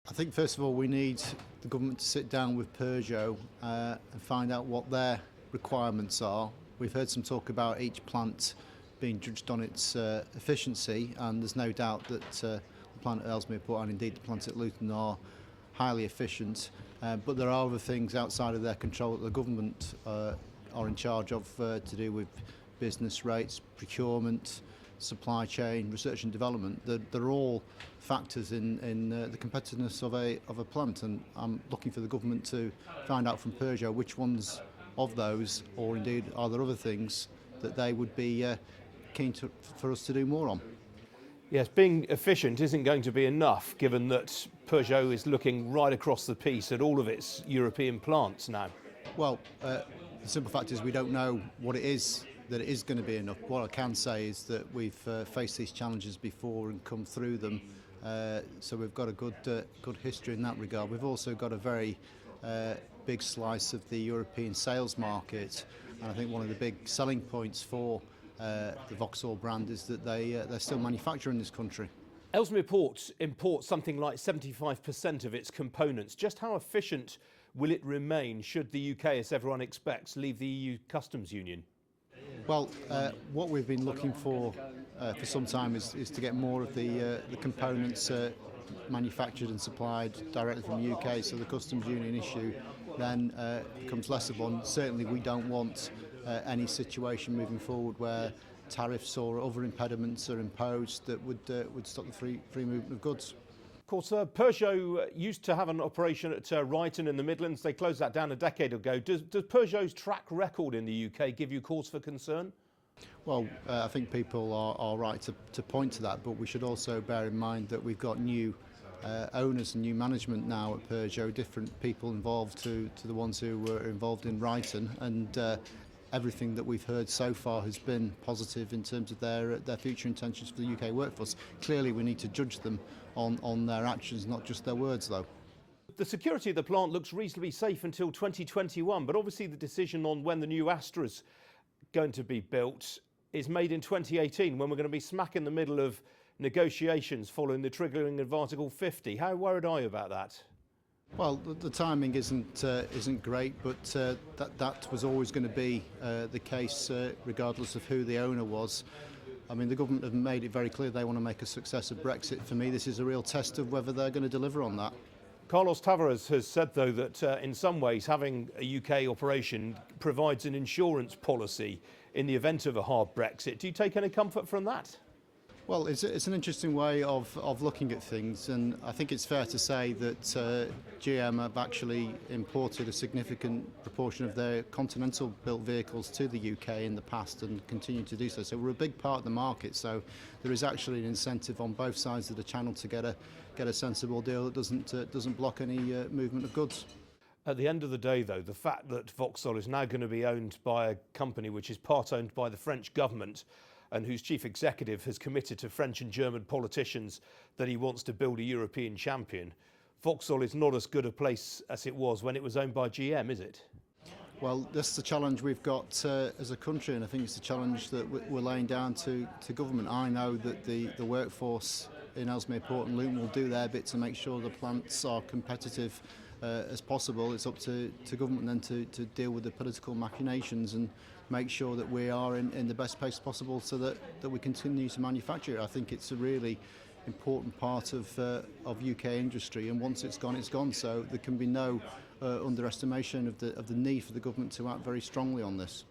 I think first of all we need the government to sit down with Peugeot and find out what their requirements are. We've heard some talk about each plant being judged on its efficiency, and there's no doubt that the plant at Ellesmere Port and indeed the plant at Luton are highly efficient, but there are other things outside of their control that the government are in charge of to do with business rates, procurement, supply chain, research and development. They're all factors in the competitiveness of a plant, and I'm looking for the government to find out from Peugeot which ones of those, or indeed are there other things that they would be keen for us to do more on. Yes, being efficient isn't going to be enough, given that Peugeot is looking right across the piece at all of its European plants now. Well, the simple fact is we don't know what it is that it is going to be enough. What I can say is that we've faced these challenges before and come through them, so we've got a good history in that regard. We've also got a very big slice of the European sales market, and I think one of the big selling points for the Vauxhall brand is that they're still manufacturing in this country. Ellesmere Port imports something like 75% of its components. Just how efficient will it remain should the UK, as everyone expects, leave the EU customs union? Well, what we've been looking for some time is to get more of the components manufactured and supplied directly from the UK, so the customs union issue then becomes less of one. Certainly we don't want any situation moving forward where tariffs or other impediments are imposed that would stop the free movement of goods. Of course, Peugeot used to have an operation at Ryton in the Midlands. They closed that down a decade ago. Does Peugeot's track record in the UK give you cause for concern? Well, I think people are right to point to that, but we should also bear in mind that we've got new owners and new management now at Peugeot, different people involved to the ones who were involved in Ryton, and everything that we've heard so far has been positive in terms of their future intentions for the UK workforce. Clearly we need to judge them on their actions, not just their words though. The security of the plant looks reasonably safe until 2021, but obviously the decision on when the new Astra's going to be built is made in 2018, when we're going to be smack in the middle of negotiations following the triggering of Article 50. How worried are you about that? Well, the timing isn't great, but that was always going to be the case, regardless of who the owner was. I mean, the government have made it very clear they want to make a success of Brexit. For me, this is a real test of whether they're going to deliver on that. Carlos Tavares has said, though, that in some ways having a UK operation provides an insurance policy in the event of a hard Brexit. Do you take any comfort from that? Well, it's an interesting way of looking at things, and I think it's fair to say that GM have actually imported a significant proportion of their continental-built vehicles to the UK in the past and continue to do so. So we're a big part of the market, so there is actually an incentive on both sides of the channel to get a sensible deal that doesn't block any movement of goods. At the end of the day, though, the fact that Vauxhall is now going to be owned by a company which is part-owned by the French government, and whose chief executive has committed to French and German politicians that he wants to build a European champion, Vauxhall is not as good a place as it was when it was owned by GM, is it? Well, that's the challenge we've got as a country, and I think it's the challenge that we're laying down to government. I know that the workforce in Ellesmere Port and Luton will do their bit to make sure the plants are competitive as possible. It's up to government then to deal with the political machinations and make sure that we are in the best place possible so that we continue to manufacture it. I think it's a really important part of UK industry, and once it's gone, it's gone. So there can be no underestimation of the need for the government to act very strongly on this.